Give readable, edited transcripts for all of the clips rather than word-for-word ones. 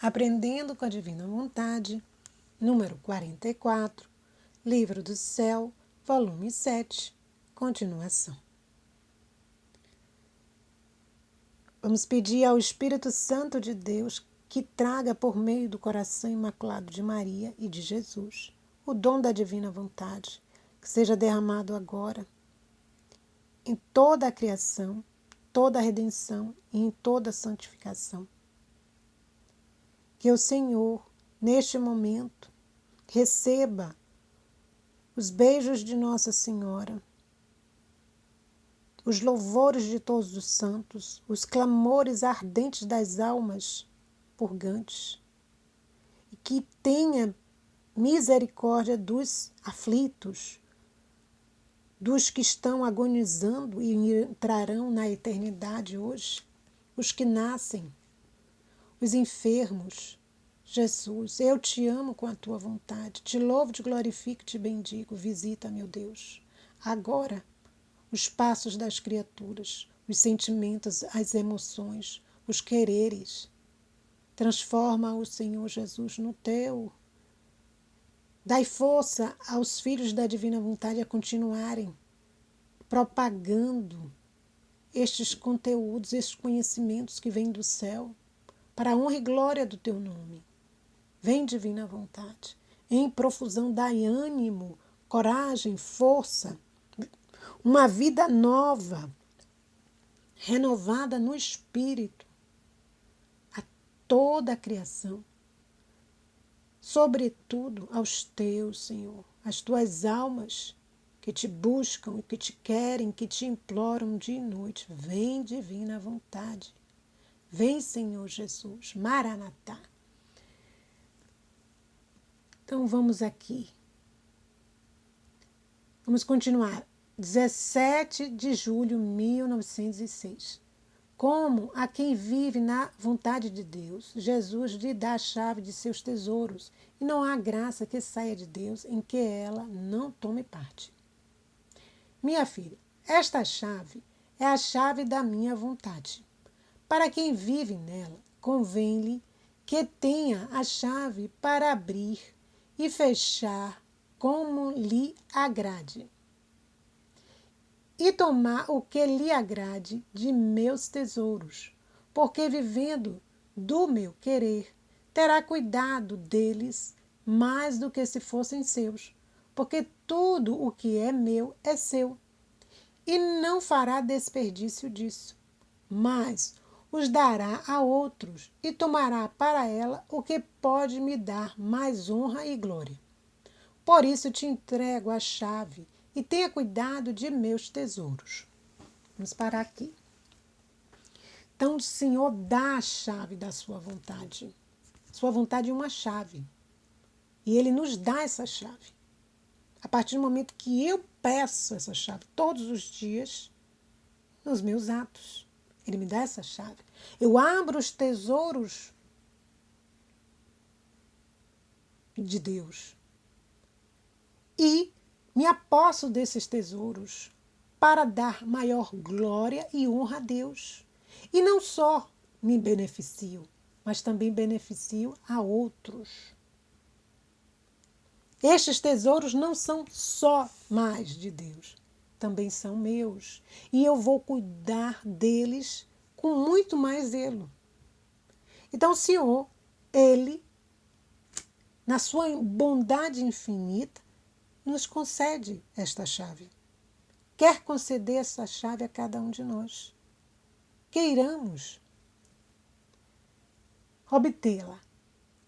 Aprendendo com a Divina Vontade, número 44, Livro do Céu, volume 7, continuação. Vamos pedir ao Espírito Santo de Deus que traga por meio do coração imaculado de Maria e de Jesus o dom da Divina Vontade, que seja derramado agora em toda a criação, toda a redenção e em toda a santificação. Que o Senhor, neste momento, receba os beijos de Nossa Senhora, os louvores de todos os santos, os clamores ardentes das almas purgantes, e que tenha misericórdia dos aflitos, dos que estão agonizando e entrarão na eternidade hoje, os que nascem, os enfermos. Jesus, eu te amo com a tua vontade, te louvo, te glorifico, te bendigo, visita, meu Deus, agora os passos das criaturas, os sentimentos, as emoções, os quereres. Transforma o Senhor Jesus no teu. Dai força aos filhos da Divina Vontade a continuarem propagando estes conteúdos, estes conhecimentos que vêm do céu, para a honra e glória do teu nome. Vem, Divina Vontade, em profusão, dai ânimo, coragem, força, uma vida nova, renovada no Espírito, a toda a criação, sobretudo aos teus, Senhor, as tuas almas que te buscam, que te querem, que te imploram dia e noite. Vem, Divina Vontade, vem, Senhor Jesus, Maranatá. Então vamos aqui. Vamos continuar. 17 de julho de 1906. Como a quem vive na vontade de Deus, Jesus lhe dá a chave de seus tesouros, e não há graça que saia de Deus em que ela não tome parte. Minha filha, esta chave é a chave da minha vontade. Para quem vive nela, convém-lhe que tenha a chave para abrir e fechar como lhe agrade, e tomar o que lhe agrade de meus tesouros, porque vivendo do meu querer, terá cuidado deles mais do que se fossem seus, porque tudo o que é meu é seu, e não fará desperdício disso, mas os dará a outros e tomará para ela o que pode me dar mais honra e glória. Por isso te entrego a chave e tenha cuidado de meus tesouros. Vamos parar aqui. Então o Senhor dá a chave da sua vontade. Sua vontade é uma chave. E Ele nos dá essa chave. A partir do momento que eu peço essa chave todos os dias, nos meus atos, Ele me dá essa chave. Eu abro os tesouros de Deus e me aposso desses tesouros para dar maior glória e honra a Deus. E não só me beneficio, mas também beneficio a outros. Estes tesouros não são só mais de Deus, também são meus. E eu vou cuidar deles com muito mais zelo. Então o Senhor, Ele, na sua bondade infinita, nos concede esta chave. Quer conceder essa chave a cada um de nós. Queiramos obtê-la.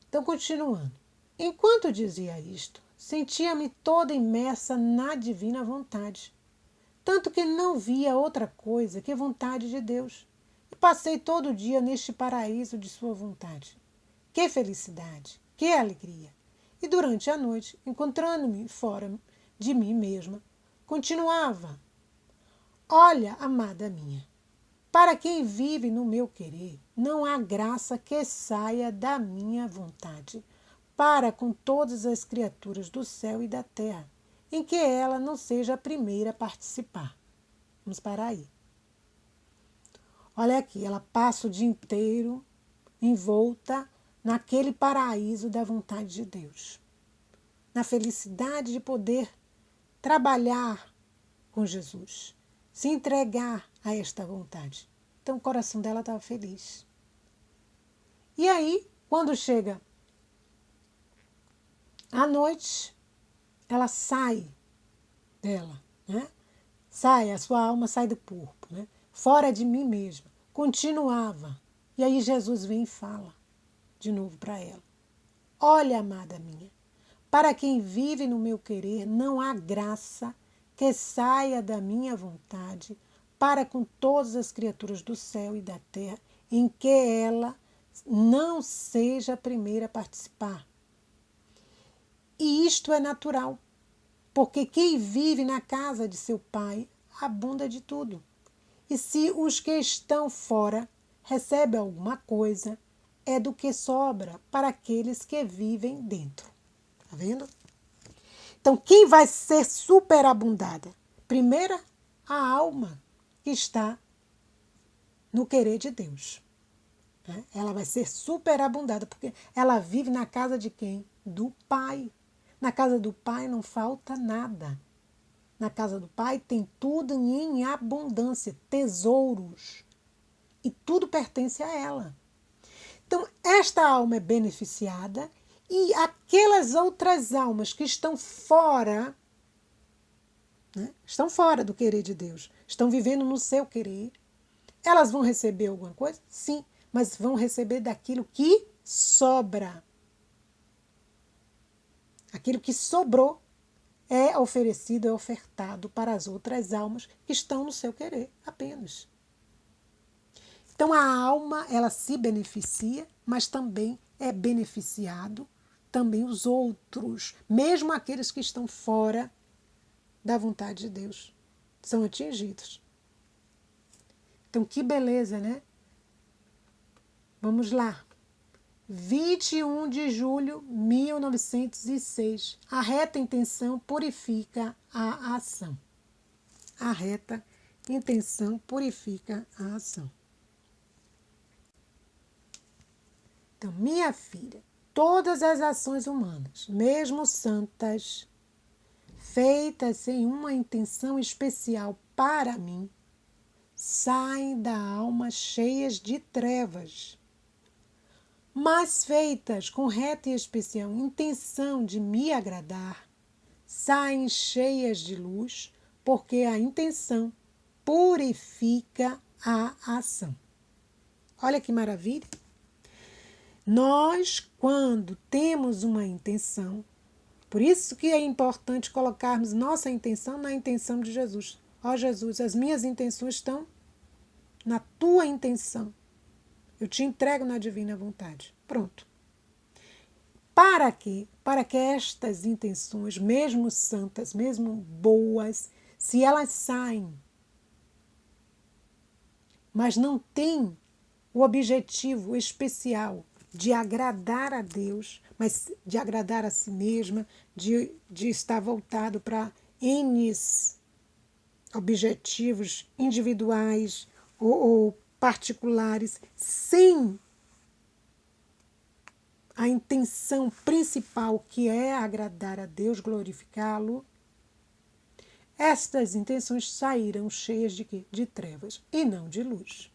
Então, continuando. Enquanto dizia isto, sentia-me toda imersa na divina vontade, tanto que não via outra coisa que vontade de Deus. E passei todo o dia neste paraíso de sua vontade. Que felicidade, que alegria! E durante a noite, encontrando-me fora de mim mesma, continuava: olha, amada minha, para quem vive no meu querer, não há graça que saia da minha vontade, para com todas as criaturas do céu e da terra, em que ela não seja a primeira a participar. Vamos parar aí. Olha aqui, ela passa o dia inteiro envolta naquele paraíso da vontade de Deus, na felicidade de poder trabalhar com Jesus, se entregar a esta vontade. Então o coração dela estava feliz. E aí, quando chega à noite, ela sai dela, né? Sai, a sua alma sai do corpo, né? Fora de mim mesma. Continuava. E aí Jesus vem e fala de novo para ela. Olha, amada minha, para quem vive no meu querer, não há graça que saia da minha vontade para com todas as criaturas do céu e da terra, em que ela não seja a primeira a participar. E isto é natural, porque quem vive na casa de seu pai abunda de tudo. E se os que estão fora recebem alguma coisa, é do que sobra para aqueles que vivem dentro. Tá vendo? Então, quem vai ser superabundada? Primeiro, a alma que está no querer de Deus. Ela vai ser superabundada, porque ela vive na casa de quem? Do Pai. Na casa do Pai não falta nada. Na casa do Pai tem tudo em abundância, tesouros. E tudo pertence a ela. Então, esta alma é beneficiada e aquelas outras almas que estão fora, né, estão fora do querer de Deus, estão vivendo no seu querer, elas vão receber alguma coisa? Sim, mas vão receber daquilo que sobra. Aquilo que sobrou é oferecido, é ofertado para as outras almas que estão no seu querer apenas. Então a alma, ela se beneficia, mas também é beneficiado também os outros, mesmo aqueles que estão fora da vontade de Deus, são atingidos. Então que beleza, né? Vamos lá. 21 de julho de 1906. A reta intenção purifica a ação. A reta intenção purifica a ação. Então, minha filha, todas as ações humanas, mesmo santas, feitas sem uma intenção especial para mim, saem da alma cheias de trevas. Mas feitas com reta e especial intenção de me agradar, saem cheias de luz, porque a intenção purifica a ação. Olha que maravilha! Nós, quando temos uma intenção, por isso que é importante colocarmos nossa intenção na intenção de Jesus. Ó Jesus, as minhas intenções estão na tua intenção. Eu te entrego na divina vontade. Pronto. Para quê? Para que estas intenções, mesmo santas, mesmo boas, se elas saem, mas não têm o objetivo especial de agradar a Deus, mas de agradar a si mesma, de estar voltado para N objetivos individuais ou particulares, sem a intenção principal, que é agradar a Deus, glorificá-lo, estas intenções saíram cheias de quê? De trevas e não de luz.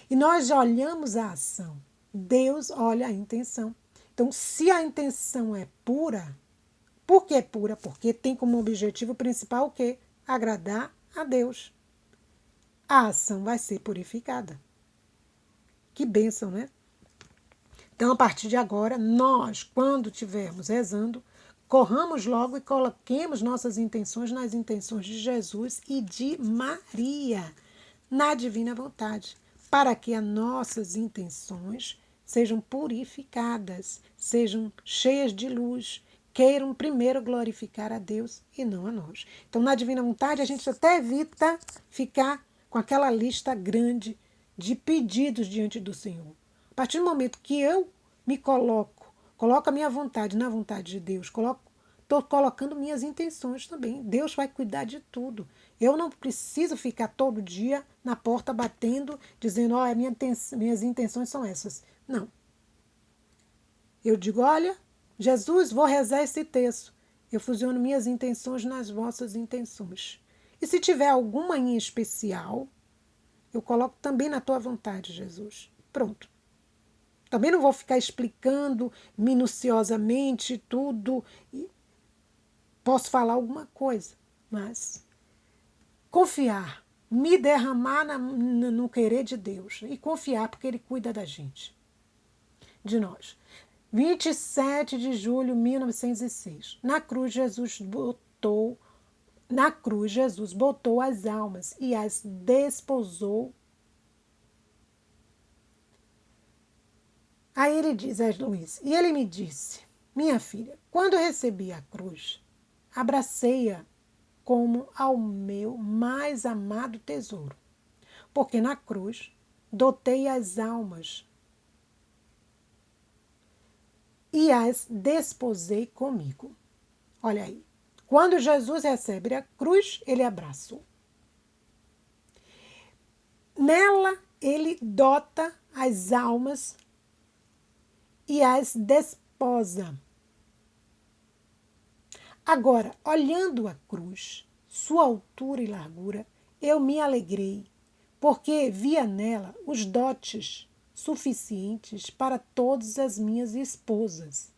E nós olhamos a ação, Deus olha a intenção. Então, se a intenção é pura, por que pura? Porque tem como objetivo principal o quê? Agradar a Deus. A ação vai ser purificada. Que bênção, né? Então, a partir de agora, nós, quando estivermos rezando, corramos logo e coloquemos nossas intenções nas intenções de Jesus e de Maria, na divina vontade, para que as nossas intenções sejam purificadas, sejam cheias de luz, queiram primeiro glorificar a Deus e não a nós. Então, na divina vontade, a gente até evita ficar com aquela lista grande de pedidos diante do Senhor. A partir do momento que eu me coloco a minha vontade na vontade de Deus, estou colocando minhas intenções também. Deus vai cuidar de tudo. Eu não preciso ficar todo dia na porta batendo, dizendo, minhas intenções são essas. Não. Eu digo, olha, Jesus, vou rezar esse texto. Eu fusiono minhas intenções nas vossas intenções. E se tiver alguma em especial, eu coloco também na tua vontade, Jesus. Pronto. Também não vou ficar explicando minuciosamente tudo. Posso falar alguma coisa, mas confiar, me derramar no querer de Deus e confiar porque Ele cuida da gente, de nós. 27 de julho de 1906. Na cruz, Jesus botou as almas e as desposou. Aí ele diz a Luiz, e ele me disse, minha filha, quando recebi a cruz, abracei-a como ao meu mais amado tesouro, porque na cruz dotei as almas e as desposei comigo. Olha aí, quando Jesus recebe a cruz, ele abraçou. Nela, ele dota as almas e as desposa. Agora, olhando a cruz, sua altura e largura, eu me alegrei, porque via nela os dotes suficientes para todas as minhas esposas.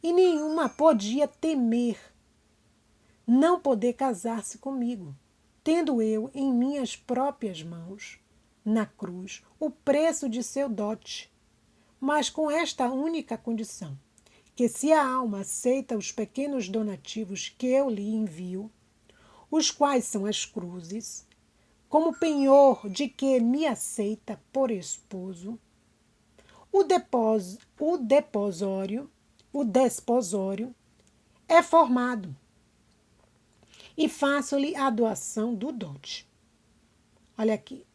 E nenhuma podia temer não poder casar-se comigo, tendo eu em minhas próprias mãos, na cruz, o preço de seu dote, mas com esta única condição, que se a alma aceita os pequenos donativos que eu lhe envio, os quais são as cruzes, como penhor de que me aceita por esposo, o desposório é formado e faço-lhe a doação do dote. Olha aqui,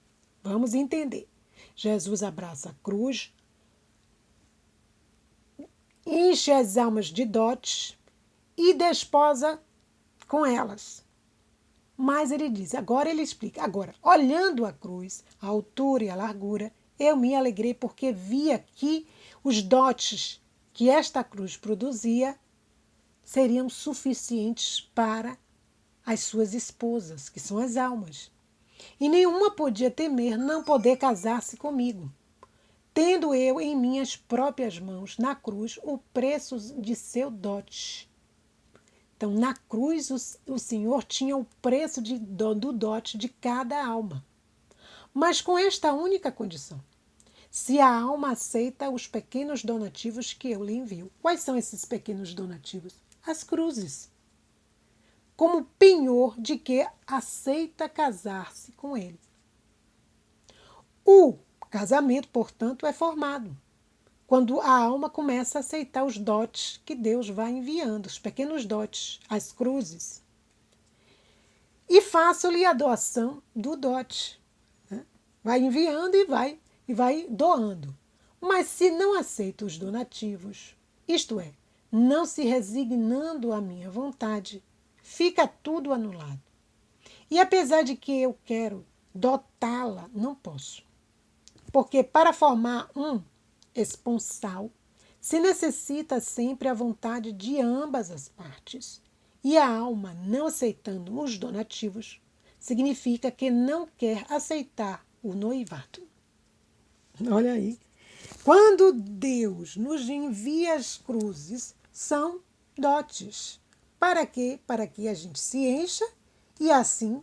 vamos entender. Jesus abraça a cruz, enche as almas de dotes e desposa com elas. Mas ele diz, agora ele explica, agora, olhando a cruz, a altura e a largura, eu me alegrei porque via que os dotes que esta cruz produzia seriam suficientes para as suas esposas, que são as almas. E nenhuma podia temer não poder casar-se comigo, tendo eu em minhas próprias mãos, na cruz, o preço de seu dote. Então, na cruz, o Senhor tinha o preço do dote de cada alma. Mas com esta única condição, se a alma aceita os pequenos donativos que eu lhe envio. Quais são esses pequenos donativos? As cruzes. Como penhor de que aceita casar-se com ele. O casamento, portanto, é formado quando a alma começa a aceitar os dotes que Deus vai enviando, os pequenos dotes, as cruzes. E faço-lhe a doação do dote. Né? Vai enviando e vai doando. Mas se não aceita os donativos, isto é, não se resignando à minha vontade, fica tudo anulado. E apesar de que eu quero dotá-la, não posso. Porque para formar um esponsal, se necessita sempre a vontade de ambas as partes. E a alma não aceitando os donativos, significa que não quer aceitar o noivado. Olha aí. Quando Deus nos envia as cruzes, são dotes. Para quê? Para que a gente se encha e assim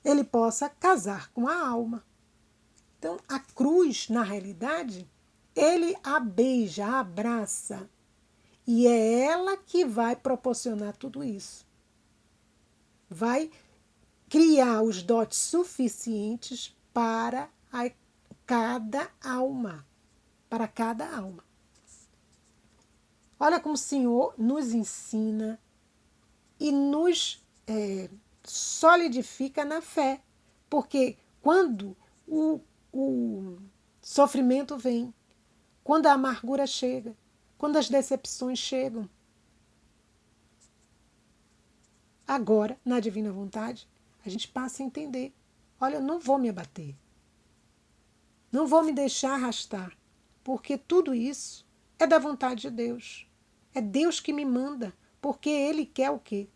ele possa casar com a alma. Então, a cruz, na realidade, ele a beija, a abraça. E é ela que vai proporcionar tudo isso. Vai criar os dotes suficientes para cada alma. Para cada alma. Olha como o Senhor nos ensina e nos solidifica na fé. Porque quando o sofrimento vem, quando a amargura chega, quando as decepções chegam. Agora, na divina vontade, a gente passa a entender. Olha, eu não vou me abater. Não vou me deixar arrastar. Porque tudo isso É da vontade de Deus. É Deus que me manda, porque Ele quer o quê?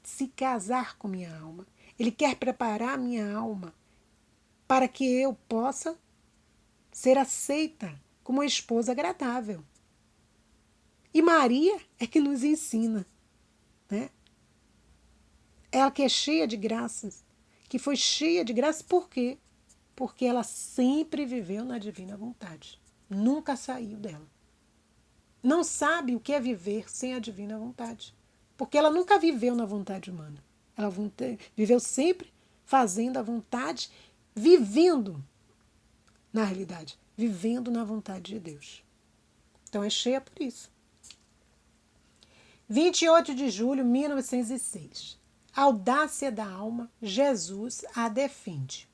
Se casar com minha alma. Ele quer preparar minha alma para que eu possa ser aceita como uma esposa agradável. E Maria é que nos ensina, né? Ela que é cheia de graças, que foi cheia de graças por quê? Porque ela sempre viveu na divina vontade. Nunca saiu dela. Não sabe o que é viver sem a divina vontade. Porque ela nunca viveu na vontade humana. Ela viveu sempre fazendo a vontade, vivendo, na realidade, vivendo na vontade de Deus. Então é cheia por isso. 28 de julho de 1906. Audácia da alma, Jesus a defende.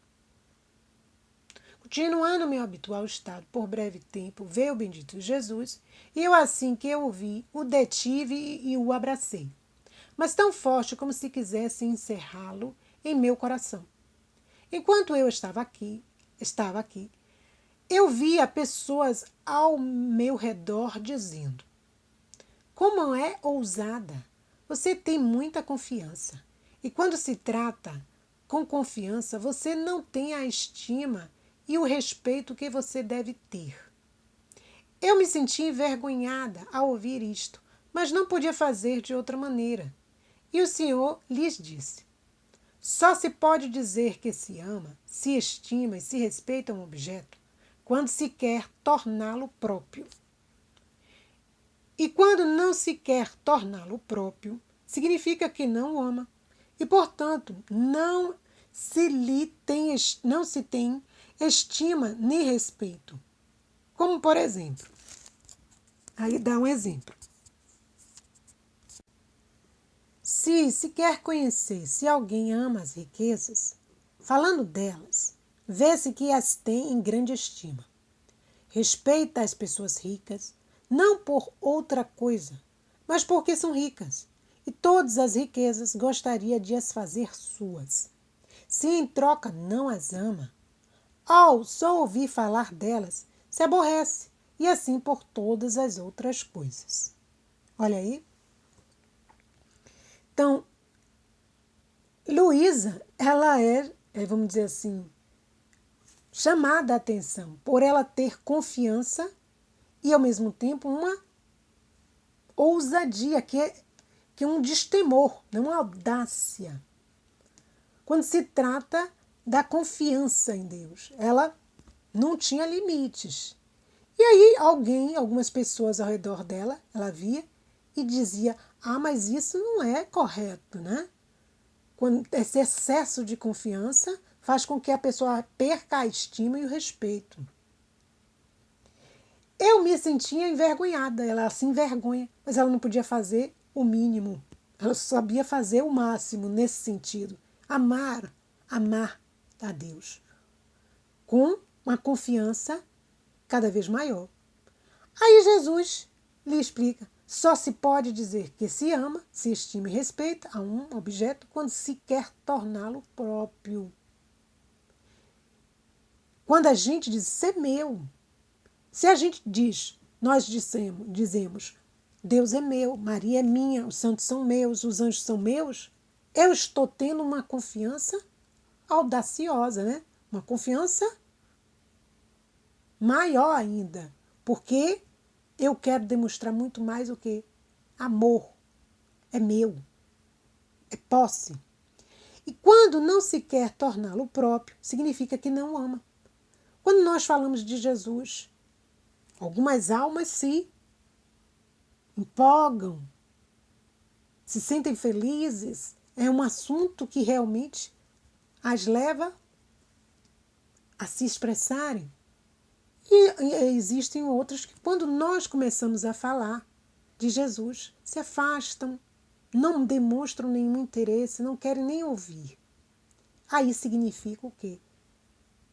Continuando meu habitual estado por breve tempo, veio o bendito Jesus, e eu, assim que eu o vi, o detive e o abracei, mas tão forte como se quisesse encerrá-lo em meu coração. Enquanto eu estava aqui, eu via pessoas ao meu redor dizendo: como é ousada! Você tem muita confiança. E quando se trata com confiança, você não tem a estima e o respeito que você deve ter. Eu me senti envergonhada ao ouvir isto, mas não podia fazer de outra maneira. E o Senhor lhes disse: só se pode dizer que se ama, se estima e se respeita um objeto quando se quer torná-lo próprio. E quando não se quer torná-lo próprio, significa que não o ama. E, portanto, não se tem estima nem respeito. Como, por exemplo, aí dá um exemplo. Se quer conhecer se alguém ama as riquezas, falando delas, vê-se que as tem em grande estima. Respeita as pessoas ricas, não por outra coisa, mas porque são ricas, e todas as riquezas gostaria de as fazer suas. Se em troca não as ama, ao só ouvir falar delas, se aborrece, e assim por todas as outras coisas. Olha aí. Então, Luísa, ela vamos dizer assim, chamada a atenção por ela ter confiança e, ao mesmo tempo, uma ousadia, que é um destemor, não uma audácia. Quando se trata da confiança em Deus, ela não tinha limites. E aí algumas pessoas ao redor dela, ela via e dizia: mas isso não é correto, né? Quando esse excesso de confiança faz com que a pessoa perca a estima e o respeito. Eu me sentia envergonhada, ela se envergonha, mas ela não podia fazer o mínimo. Ela sabia fazer o máximo nesse sentido. Amar a Deus com uma confiança cada vez maior. Aí Jesus lhe explica: só se pode dizer que se ama, se estima e respeita a um objeto quando se quer torná-lo próprio. Quando a gente diz ser meu, se a gente dizemos, Deus é meu, Maria é minha, os santos são meus, os anjos são meus, eu estou tendo uma confiança audaciosa, né? Uma confiança maior ainda, porque eu quero demonstrar muito mais o que? Amor. É meu. É posse. E quando não se quer torná-lo próprio, significa que não ama. Quando nós falamos de Jesus, algumas almas se empolgam, se sentem felizes. É um assunto que realmente as leva a se expressarem. E existem outras que, quando nós começamos a falar de Jesus, se afastam, não demonstram nenhum interesse, não querem nem ouvir. Aí significa o quê?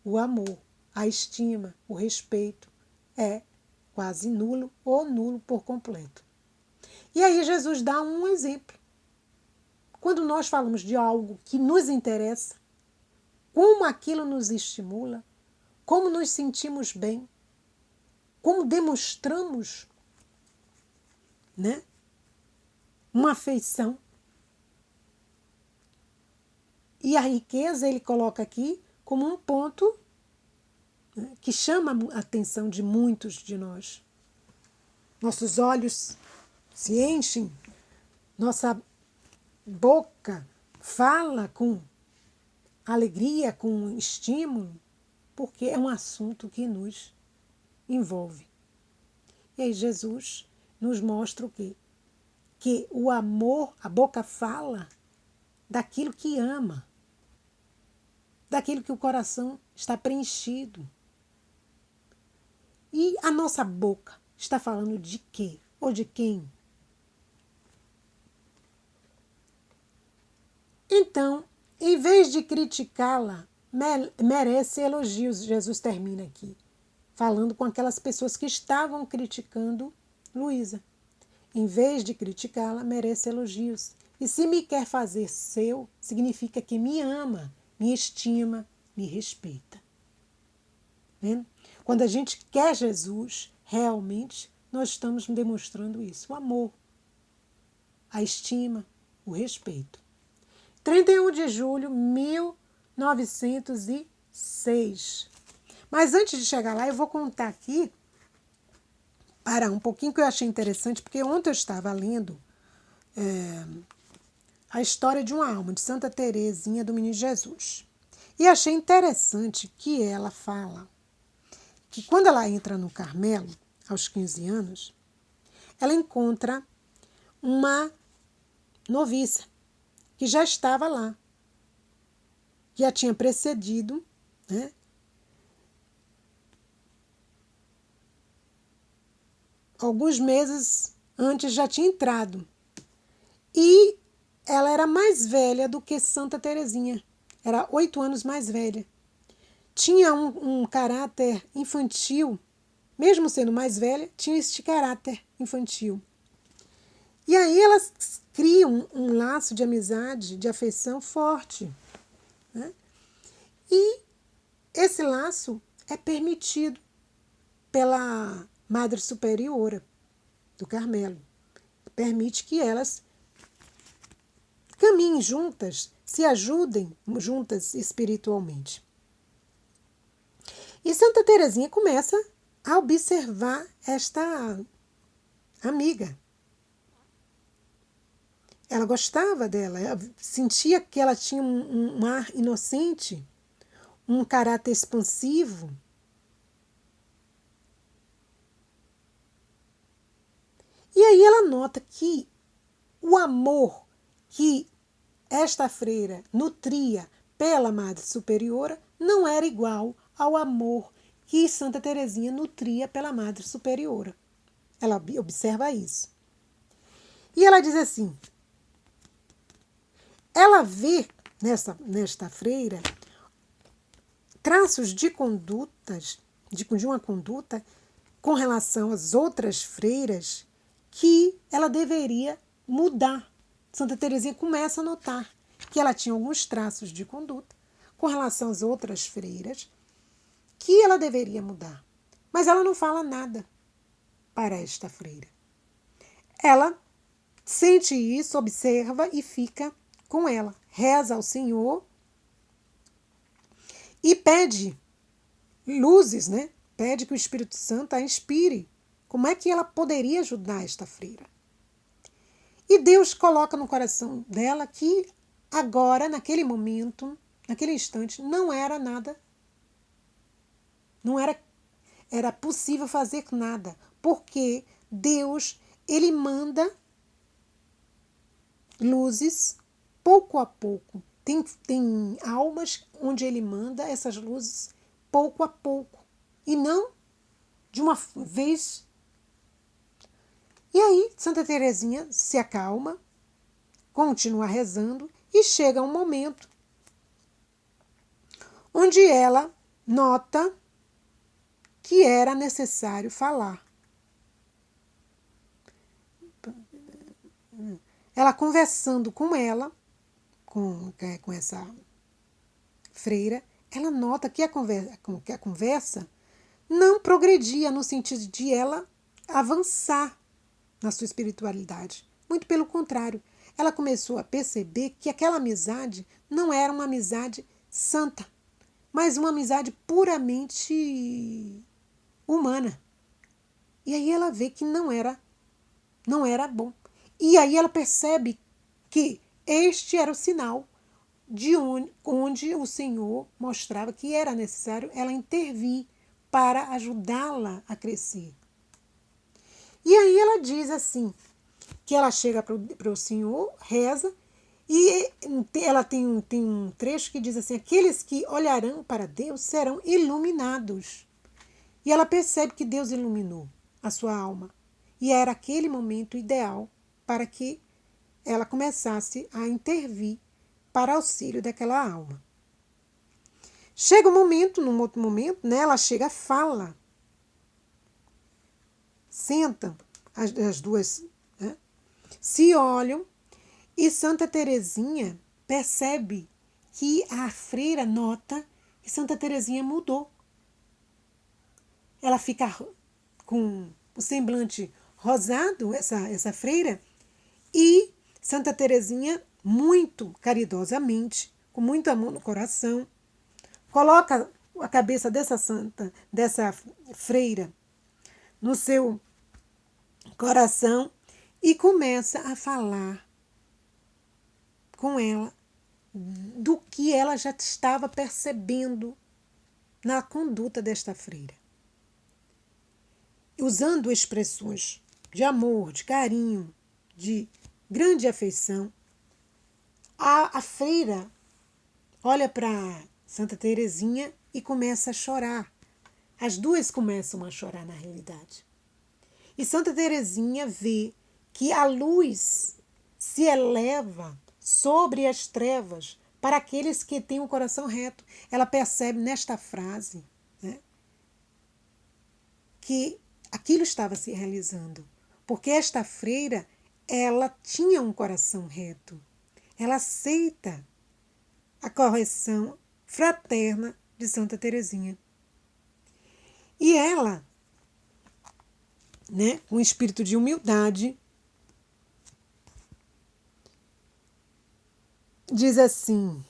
O amor, a estima, o respeito é quase nulo ou nulo por completo. E aí Jesus dá um exemplo. Quando nós falamos de algo que nos interessa, como aquilo nos estimula, como nos sentimos bem, como demonstramos né? Uma afeição. E a riqueza ele coloca aqui como um ponto, né, que chama a atenção de muitos de nós. Nossos olhos se enchem, nossa boca fala com alegria, com estímulo, porque é um assunto que nos envolve. E aí Jesus nos mostra o quê? Que o amor, a boca fala daquilo que ama, daquilo que o coração está preenchido. E a nossa boca está falando de quê? Ou de quem? Então, em vez de criticá-la, merece elogios. Jesus termina aqui, falando com aquelas pessoas que estavam criticando Luísa. Em vez de criticá-la, merece elogios. E se me quer fazer seu, significa que me ama, me estima, me respeita. Vendo? Quando a gente quer Jesus, realmente, nós estamos demonstrando isso. O amor, a estima, o respeito. 31 de julho de 1906. Mas antes de chegar lá, eu vou contar aqui, parar um pouquinho, que eu achei interessante, porque ontem eu estava lendo a história de uma alma, de Santa Teresinha do Menino Jesus. E achei interessante que ela fala que quando ela entra no Carmelo, aos 15 anos, ela encontra uma noviça que já estava lá, que a tinha precedido, né? Alguns meses antes já tinha entrado. E ela era mais velha do que Santa Teresinha. Era 8 anos mais velha. Tinha um caráter infantil, mesmo sendo mais velha, tinha este caráter infantil. E aí elas criam um laço de amizade, de afeição forte, né? E esse laço é permitido pela Madre Superiora do Carmelo. Permite que elas caminhem juntas, se ajudem juntas espiritualmente. E Santa Teresinha começa a observar esta amiga. Ela gostava dela, ela sentia que ela tinha um ar inocente, um caráter expansivo. E aí ela nota que o amor que esta freira nutria pela Madre Superiora não era igual ao amor que Santa Teresinha nutria pela Madre Superiora. Ela observa isso. E ela diz assim, ela vê nesta freira traços de condutas, de uma conduta com relação às outras freiras que ela deveria mudar. Santa Teresinha começa a notar que ela tinha alguns traços de conduta com relação às outras freiras que ela deveria mudar. Mas ela não fala nada para esta freira. Ela sente isso, observa e fica com ela. Reza ao Senhor e pede luzes, né? Pede que o Espírito Santo a inspire. Como é que ela poderia ajudar esta freira? E Deus coloca no coração dela que agora, naquele momento, naquele instante, não era nada. Não era possível fazer nada. Porque Deus, ele manda luzes pouco a pouco. Tem almas onde ele manda essas luzes pouco a pouco. E não de uma vez. E aí, Santa Teresinha se acalma, continua rezando e chega um momento onde ela nota que era necessário falar. Ela conversando com ela, com essa freira, ela nota que a conversa não progredia no sentido de ela avançar. na sua espiritualidade. Muito pelo contrário, ela começou a perceber que aquela amizade não era uma amizade santa, mas uma amizade puramente humana. E aí ela vê que não era bom. E aí ela percebe que este era o sinal de onde o Senhor mostrava que era necessário ela intervir para ajudá-la a crescer. E aí ela diz assim, que ela chega para o Senhor, reza, e ela tem um trecho que diz assim, aqueles que olharão para Deus serão iluminados. E ela percebe que Deus iluminou a sua alma. E era aquele momento ideal para que ela começasse a intervir para auxílio daquela alma. Chega um momento, num outro momento, né, ela chega, fala, sentam as duas, né, se olham, e Santa Teresinha percebe que a freira nota que Santa Teresinha mudou. Ela fica com o semblante rosado, essa freira, e Santa Teresinha, muito caridosamente, com muito amor no coração, coloca a cabeça dessa freira, no seu coração e começa a falar com ela do que ela já estava percebendo na conduta desta freira. Usando expressões de amor, de carinho, de grande afeição, a freira olha para Santa Teresinha e começa a chorar. As duas começam a chorar na realidade. E Santa Teresinha vê que a luz se eleva sobre as trevas para aqueles que têm o coração reto. Ela percebe nesta frase, né, que aquilo estava se realizando. Porque esta freira, ela tinha um coração reto. Ela aceita a correção fraterna de Santa Teresinha. E ela, né, com espírito de humildade, diz assim,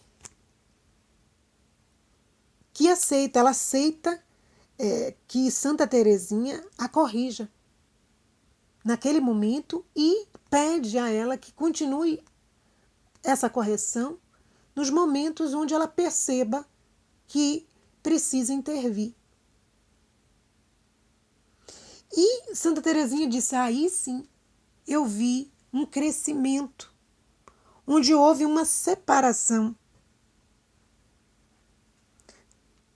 que ela aceita que Santa Teresinha a corrija naquele momento e pede a ela que continue essa correção nos momentos onde ela perceba que precisa intervir. E Santa Teresinha disse, aí sim, eu vi um crescimento, onde houve uma separação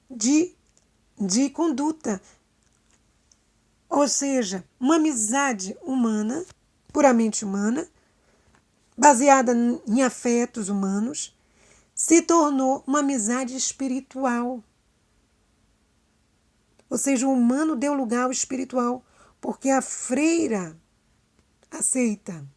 de conduta, ou seja, uma amizade humana, puramente humana, baseada em afetos humanos, se tornou uma amizade espiritual. Ou seja, o humano deu lugar ao espiritual, porque a freira aceita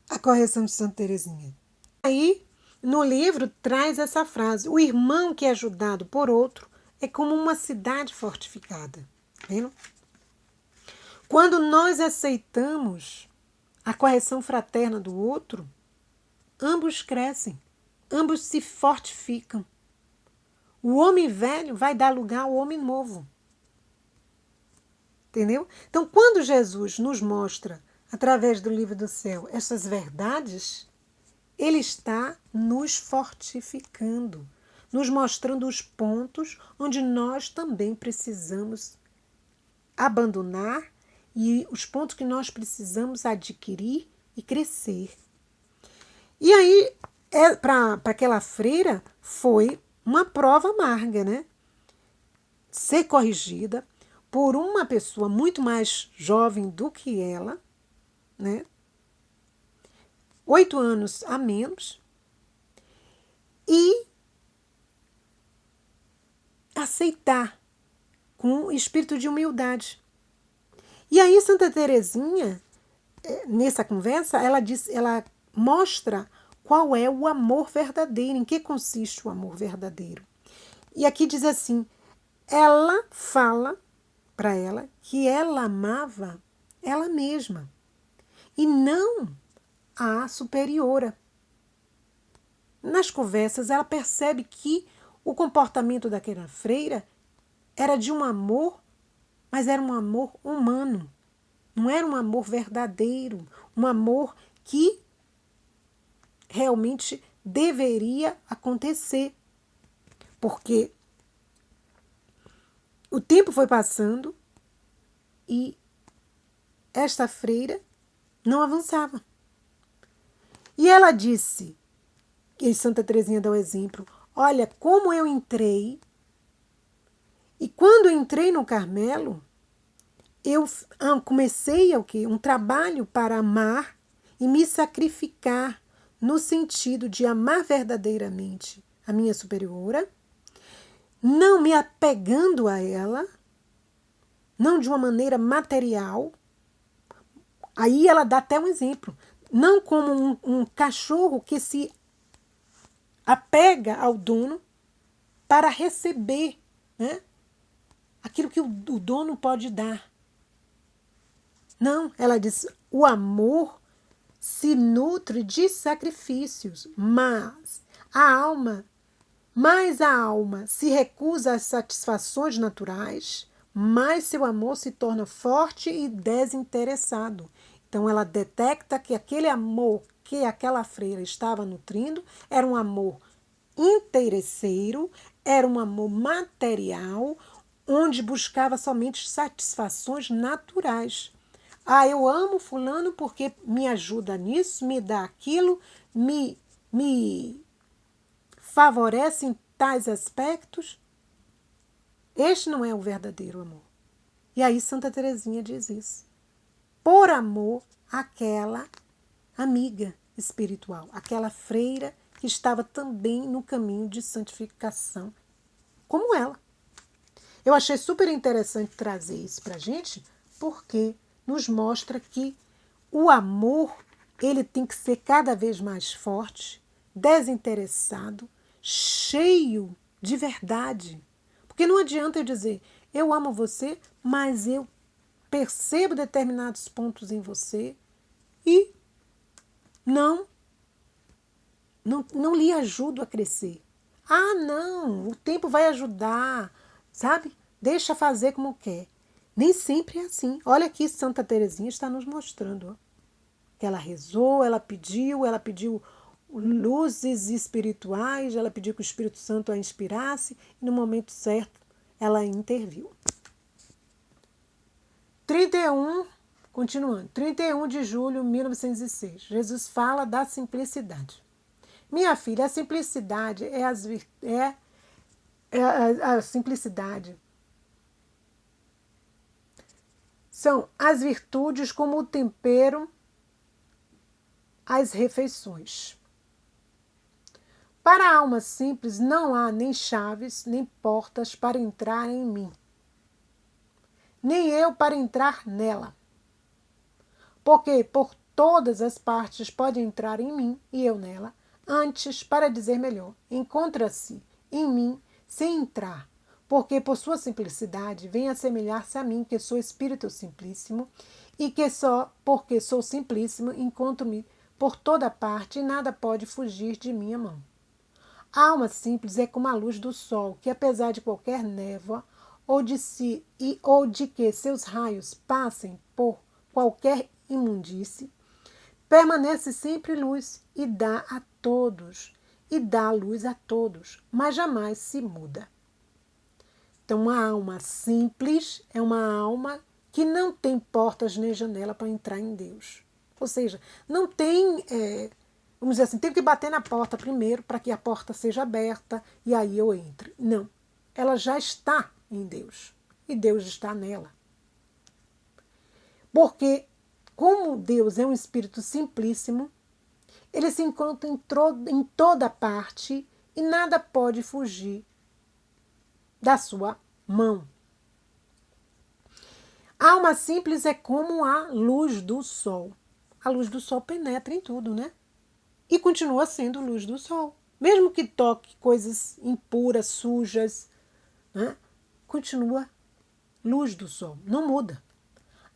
a correção de Santa Teresinha. Aí, no livro, traz essa frase, o irmão que é ajudado por outro é como uma cidade fortificada. Vendo? Quando nós aceitamos a correção fraterna do outro, ambos crescem, ambos se fortificam. O homem velho vai dar lugar ao homem novo. Entendeu? Então, quando Jesus nos mostra, através do livro do céu, essas verdades, ele está nos fortificando, nos mostrando os pontos onde nós também precisamos abandonar e os pontos que nós precisamos adquirir e crescer. E aí, para aquela freira, foi uma prova amarga, né? Ser corrigida por uma pessoa muito mais jovem do que ela, né? 8 anos a menos, e aceitar com espírito de humildade. E aí Santa Teresinha, nessa conversa, ela mostra qual é o amor verdadeiro, em que consiste o amor verdadeiro. E aqui diz assim, ela fala para ela que ela amava ela mesma e não a superiora. Nas conversas, ela percebe que o comportamento daquela freira era de um amor, mas era um amor humano. Não era um amor verdadeiro, um amor que realmente deveria acontecer. Porque o tempo foi passando e esta freira não avançava. E ela disse, e Santa Teresinha dá o exemplo, olha como eu entrei, e quando eu entrei no Carmelo, eu comecei um trabalho para amar e me sacrificar no sentido de amar verdadeiramente a minha superiora, não me apegando a ela, não de uma maneira material. Aí ela dá até um exemplo, não como um cachorro que se apega ao dono para receber, né, aquilo que o dono pode dar. Não, ela diz, o amor se nutre de sacrifícios, mas a alma se recusa às satisfações naturais, mais seu amor se torna forte e desinteressado. Então ela detecta que aquele amor que aquela freira estava nutrindo era um amor interesseiro, era um amor material, onde buscava somente satisfações naturais. Ah, eu amo fulano porque me ajuda nisso, me dá aquilo, me favorece em tais aspectos. Este não é o verdadeiro amor. E aí Santa Teresinha diz isso. Por amor àquela amiga espiritual, aquela freira que estava também no caminho de santificação, como ela. Eu achei super interessante trazer isso para a gente, porque nos mostra que o amor ele tem que ser cada vez mais forte, desinteressado, cheio de verdade. Porque não adianta eu dizer, eu amo você, mas eu percebo determinados pontos em você e não lhe ajudo a crescer. Ah, não, o tempo vai ajudar, sabe? Deixa fazer como quer. Nem sempre é assim. Olha aqui, Santa Teresinha está nos mostrando. Ó, que ela rezou, ela pediu luzes espirituais, ela pediu que o Espírito Santo a inspirasse e no momento certo ela interviu. 31, continuando, 31 de julho de 1906, Jesus fala da simplicidade. Minha filha, a simplicidade a simplicidade. São as virtudes como o tempero às refeições. Para a alma simples não há nem chaves, nem portas para entrar em mim, nem eu para entrar nela. Porque por todas as partes pode entrar em mim e eu nela. Antes, para dizer melhor, encontra-se em mim sem entrar, porque por sua simplicidade vem assemelhar-se a mim, que sou espírito simplíssimo, e que só porque sou simplíssimo encontro-me por toda parte e nada pode fugir de minha mão. A alma simples é como a luz do sol, que apesar de qualquer névoa ou de que seus raios passem por qualquer imundície, permanece sempre luz e dá luz a todos, mas jamais se muda. Então, uma alma simples é uma alma que não tem portas nem janela para entrar em Deus. Ou seja, não tem, vamos dizer assim, tem que bater na porta primeiro para que a porta seja aberta e aí eu entre. Não, ela já está em Deus e Deus está nela. Porque como Deus é um espírito simplíssimo, ele se encontra em toda parte e nada pode fugir da sua mão. A alma simples é como a luz do sol. A luz do sol penetra em tudo, né? E continua sendo luz do sol. Mesmo que toque coisas impuras, sujas, né? Continua luz do sol, não muda.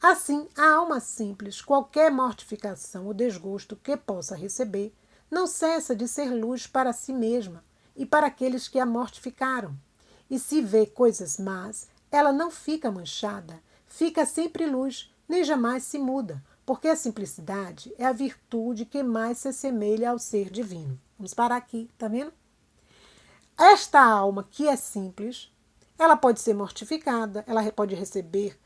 Assim, a alma simples, qualquer mortificação ou desgosto que possa receber, não cessa de ser luz para si mesma e para aqueles que a mortificaram. E se vê coisas más, ela não fica manchada, fica sempre luz, nem jamais se muda, porque a simplicidade é a virtude que mais se assemelha ao ser divino. Vamos parar aqui, tá vendo? Esta alma que é simples, ela pode ser mortificada, ela pode receber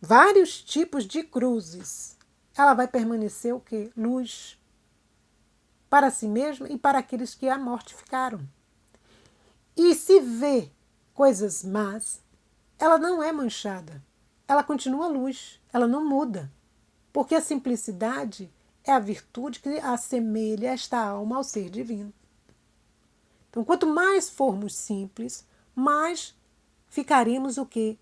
vários tipos de cruzes. Ela vai permanecer o quê? Luz para si mesma e para aqueles que a mortificaram. E se vê coisas más, ela não é manchada. Ela continua luz, ela não muda. Porque a simplicidade é a virtude que assemelha esta alma ao ser divino. Então, quanto mais formos simples, mais ficaremos o quê?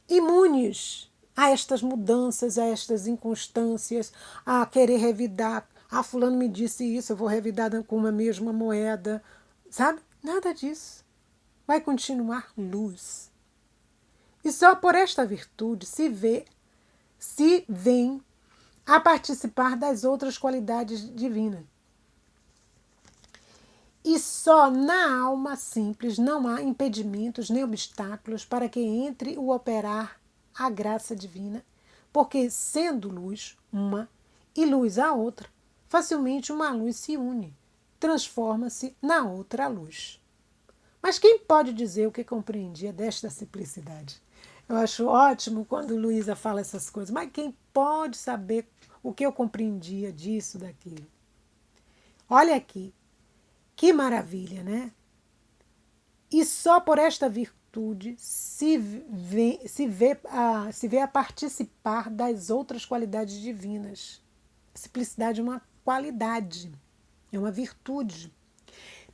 Imunes a estas mudanças, a estas inconstâncias, a querer revidar. Ah, fulano me disse isso, eu vou revidar com uma mesma moeda. Sabe? Nada disso. Vai continuar luz. E só por esta virtude se vem a participar das outras qualidades divinas. E só na alma simples não há impedimentos nem obstáculos para que entre o operar a graça divina, porque sendo luz uma e luz a outra, facilmente uma luz se une, transforma-se na outra luz. Mas quem pode dizer o que compreendia desta simplicidade? Eu acho ótimo quando Luísa fala essas coisas, mas quem pode saber o que eu compreendia disso, daquilo? Olha aqui, que maravilha, né? E só por esta virtude se vê a participar das outras qualidades divinas. A simplicidade é uma qualidade, é uma virtude.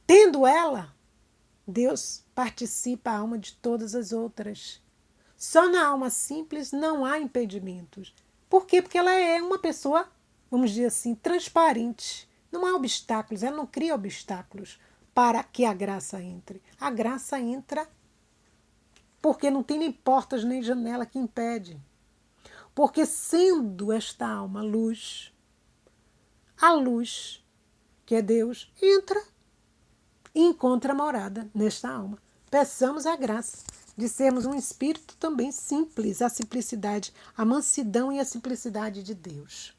Tendo ela, Deus participa a alma de todas as outras. Só na alma simples não há impedimentos. Por quê? Porque ela é uma pessoa, vamos dizer assim, transparente. Não há obstáculos, ela não cria obstáculos para que a graça entre. A graça entra porque não tem nem portas nem janela que impede. Porque sendo esta alma luz, a luz, que é Deus, entra e encontra morada nesta alma. Peçamos a graça de sermos um espírito também simples, a simplicidade, a mansidão e a simplicidade de Deus.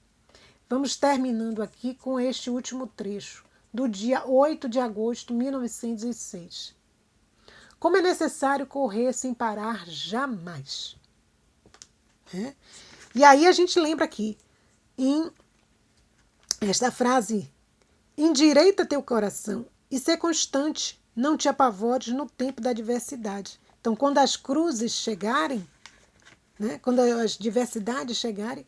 Vamos terminando aqui com este último trecho, do dia 8 de agosto de 1906. Como é necessário correr sem parar jamais. E aí a gente lembra aqui, em esta frase, endireita teu coração e ser constante, não te apavores no tempo da adversidade. Então, quando as cruzes chegarem, quando as diversidades chegarem,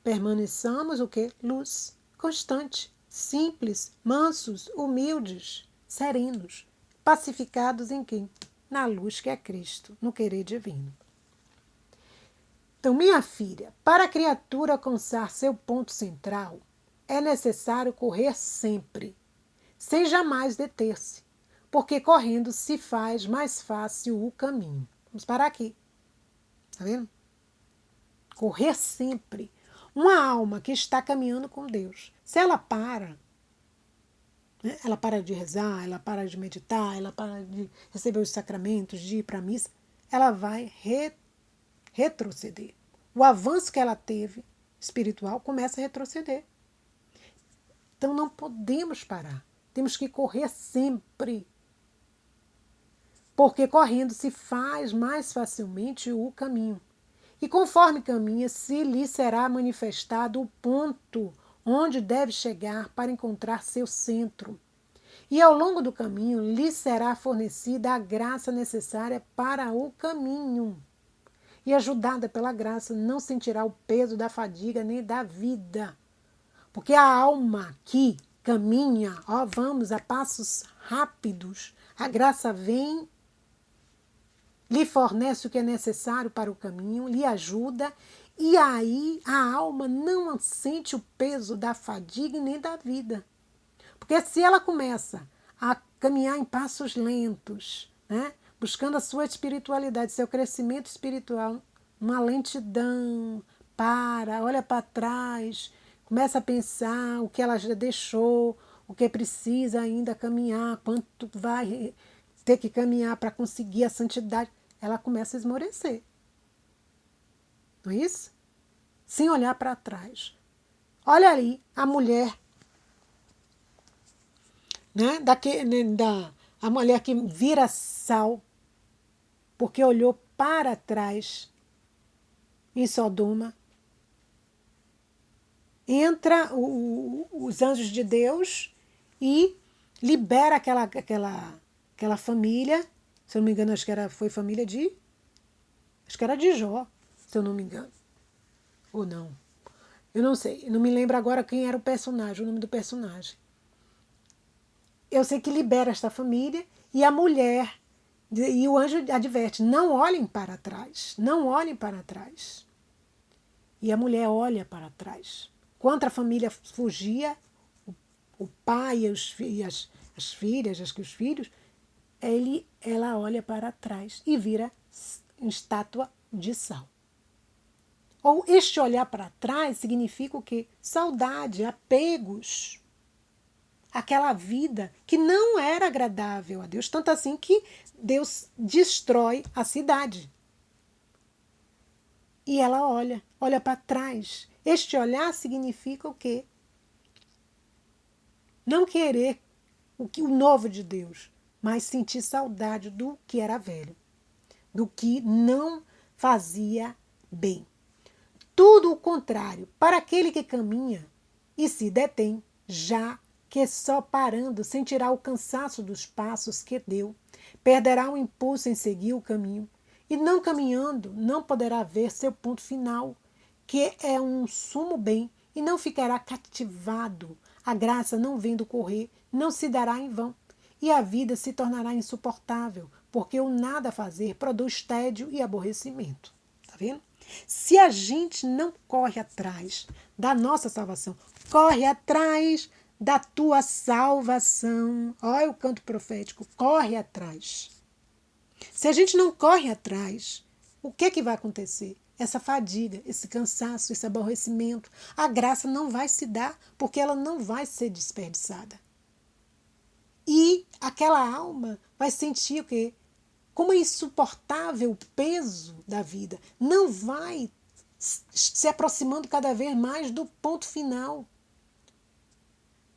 permaneçamos o quê? Luz, constante, simples, mansos, humildes, serenos, pacificados em quem? Na luz que é Cristo, no querer divino. Então, minha filha, para a criatura alcançar seu ponto central, é necessário correr sempre, sem jamais deter-se, porque correndo se faz mais fácil o caminho. Vamos parar aqui. Tá vendo? Correr sempre. Uma alma que está caminhando com Deus, se ela para, ela para de rezar, ela para de meditar, ela para de receber os sacramentos, de ir para a missa, ela vai retroceder. O avanço que ela teve espiritual começa a retroceder. Então não podemos parar. Temos que correr sempre. Porque correndo se faz mais facilmente o caminho. E conforme caminha, se lhe será manifestado o ponto onde deve chegar para encontrar seu centro. E ao longo do caminho lhe será fornecida a graça necessária para o caminho. E ajudada pela graça, não sentirá o peso da fadiga nem da vida. Porque a alma que caminha, vamos a passos rápidos, a graça vem, lhe fornece o que é necessário para o caminho, lhe ajuda, e aí a alma não sente o peso da fadiga e nem da vida. Porque se ela começa a caminhar em passos lentos, buscando a sua espiritualidade, seu crescimento espiritual, uma lentidão, olha para trás, começa a pensar o que ela já deixou, o que precisa ainda caminhar, quanto vai ter que caminhar para conseguir a santidade, ela começa a esmorecer. Não é isso? Sem olhar para trás. Olha ali a mulher, né? A mulher que vira sal, porque olhou para trás em Sodoma. Entra os anjos de Deus e libera aquela família. Se eu não me engano, acho que foi família de. Acho que era de Jó, se eu não me engano. Ou não. Eu não sei. Eu não me lembro agora quem era o personagem, o nome do personagem. Eu sei que libera esta família e a mulher. E o anjo adverte: não olhem para trás. Não olhem para trás. E a mulher olha para trás. Quando a família fugia, o pai e as filhas, acho que os filhos, ela olha para trás e vira estátua de sal. Ou este olhar para trás significa o quê? Saudade, apegos. Aquela vida que não era agradável a Deus, tanto assim que Deus destrói a cidade. E ela olha para trás. Este olhar significa o quê? Não querer o novo de Deus, mas sentir saudade do que era velho, do que não fazia bem. Tudo o contrário, para aquele que caminha e se detém, já que só parando sentirá o cansaço dos passos que deu, perderá o impulso em seguir o caminho, e não caminhando, não poderá ver seu ponto final, que é um sumo bem, e não ficará cativado. A graça, não vendo correr, não se dará em vão, e a vida se tornará insuportável, porque o nada fazer produz tédio e aborrecimento. Tá vendo? Se a gente não corre atrás da nossa salvação, corre atrás da tua salvação. Olha o canto profético, corre atrás. Se a gente não corre atrás, o que vai acontecer? Essa fadiga, esse cansaço, esse aborrecimento, a graça não vai se dar porque ela não vai ser desperdiçada. E aquela alma vai sentir o quê? Como é insuportável o peso da vida. Não vai se aproximando cada vez mais do ponto final.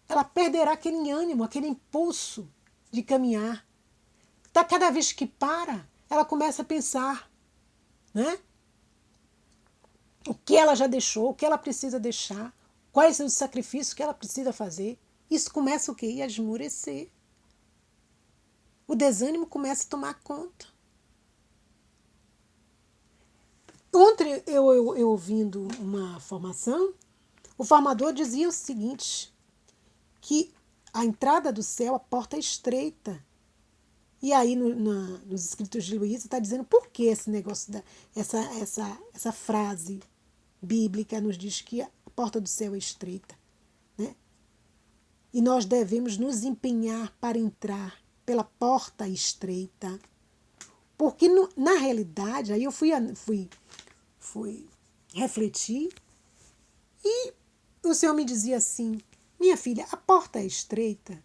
Ela perderá aquele ânimo, aquele impulso de caminhar. Cada vez que para, ela começa a pensar, né? O que ela já deixou, o que ela precisa deixar, quais são os sacrifícios que ela precisa fazer. Isso começa o quê? A esmorecer. O desânimo começa a tomar conta. Ontem eu ouvindo uma formação, o formador dizia o seguinte, que a entrada do céu, a porta é estreita. E aí nos escritos de Luísa está dizendo por que esse negócio, essa frase bíblica nos diz que a porta do céu é estreita. Né? E nós devemos nos empenhar para entrar pela porta estreita. Porque na realidade, aí eu fui refletir e o Senhor me dizia assim, minha filha, a porta é estreita.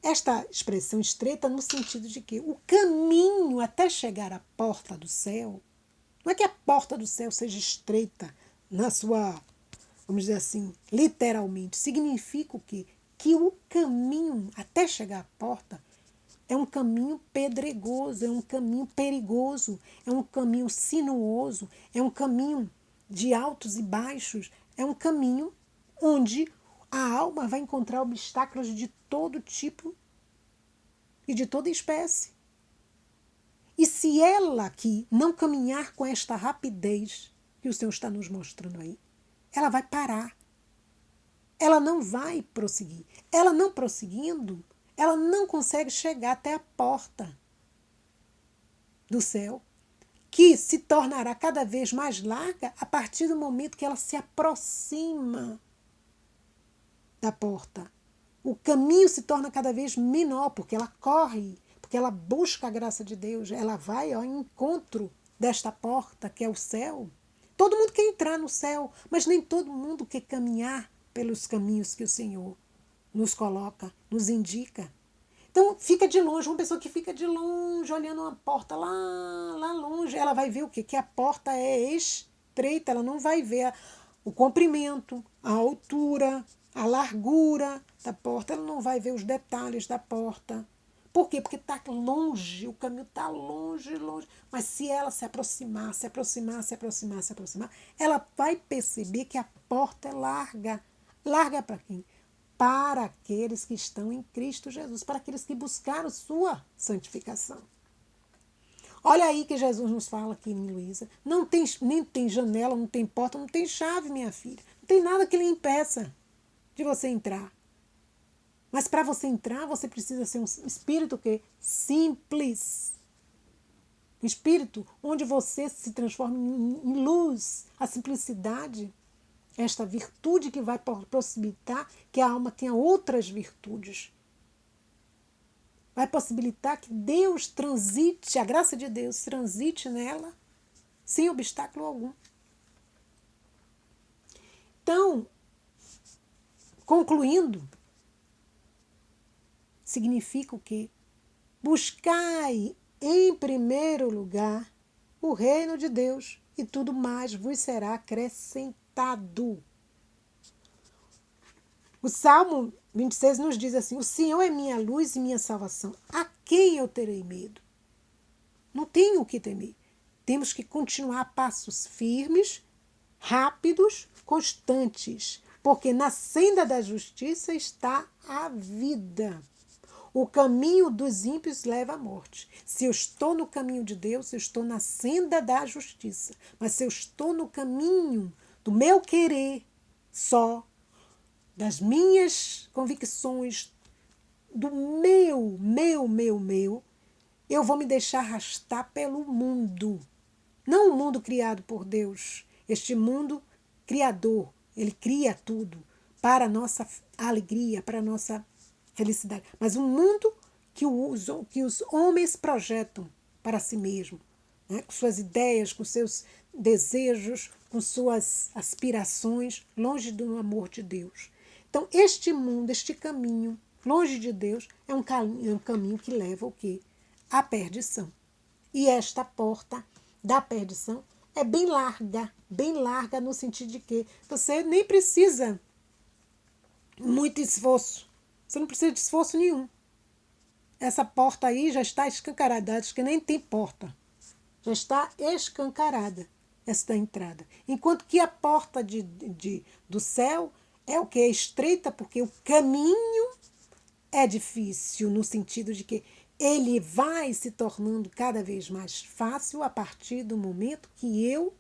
Esta expressão estreita no sentido de que o caminho até chegar à porta do céu, não é que a porta do céu seja estreita na sua, vamos dizer assim, literalmente, significa o quê? Que o caminho até chegar à porta é um caminho pedregoso, é um caminho perigoso, é um caminho sinuoso, é um caminho de altos e baixos, é um caminho onde a alma vai encontrar obstáculos de todo tipo e de toda espécie. E se ela aqui não caminhar com esta rapidez que o Senhor está nos mostrando aí, ela vai parar. Ela não vai prosseguir. Ela não prosseguindo, ela não consegue chegar até a porta do céu, que se tornará cada vez mais larga a partir do momento que ela se aproxima da porta. O caminho se torna cada vez menor, porque ela corre, porque ela busca a graça de Deus, ela vai ao encontro desta porta que é o céu. Todo mundo quer entrar no céu, mas nem todo mundo quer caminhar pelos caminhos que o Senhor nos coloca, nos indica. Então, fica de longe, uma pessoa que fica de longe, olhando uma porta lá longe, ela vai ver o quê? Que a porta é estreita, ela não vai ver o comprimento, a altura, a largura da porta, ela não vai ver os detalhes da porta. Por quê? Porque está longe, o caminho está longe, longe. Mas se ela se aproximar, se aproximar, se aproximar, se aproximar, ela vai perceber que a porta é larga. Larga para quem? Para aqueles que estão em Cristo Jesus, para aqueles que buscaram sua santificação. Olha aí que Jesus nos fala aqui em Luísa. Não tem, nem tem janela, não tem porta, não tem chave, minha filha. Não tem nada que lhe impeça de você entrar. Mas para você entrar, você precisa ser um espírito que simples. Um espírito onde você se transforma em luz. A simplicidade, esta virtude que vai possibilitar que a alma tenha outras virtudes. Vai possibilitar que Deus transite, a graça de Deus transite nela sem obstáculo algum. Então, concluindo, significa o quê? Buscai em primeiro lugar o reino de Deus e tudo mais vos será acrescentado. O Salmo 26 nos diz assim: o Senhor é minha luz e minha salvação. A quem eu terei medo? Não tenho o que temer. Temos que continuar a passos firmes, rápidos, constantes, porque na senda da justiça está a vida. O caminho dos ímpios leva à morte. Se eu estou no caminho de Deus, eu estou na senda da justiça. Mas se eu estou no caminho do meu querer só, das minhas convicções, do meu, eu vou me deixar arrastar pelo mundo. Não o mundo criado por Deus. Este mundo criador, ele cria tudo para a nossa alegria, para a nossa felicidade. Mas um mundo que os homens projetam para si mesmo, né? Com suas ideias, com seus desejos, com suas aspirações, longe do amor de Deus. Então, este mundo, este caminho, longe de Deus, é um caminho que leva o quê? À perdição. E esta porta da perdição é bem larga no sentido de que você nem precisa muito esforço. Você não precisa de esforço nenhum. Essa porta aí já está escancarada, acho que nem tem porta. Já está escancarada esta entrada. Enquanto que a porta do céu é o que? É estreita, porque o caminho é difícil, no sentido de que ele vai se tornando cada vez mais fácil a partir do momento que eu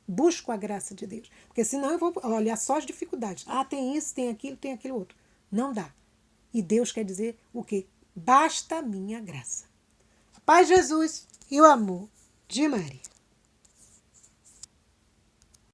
busco a graça de Deus. Porque senão eu vou olhar só as dificuldades. Ah, tem isso, tem aquilo outro. Não dá. E Deus quer dizer o quê? Basta a minha graça. A paz de Jesus e o amor de Maria.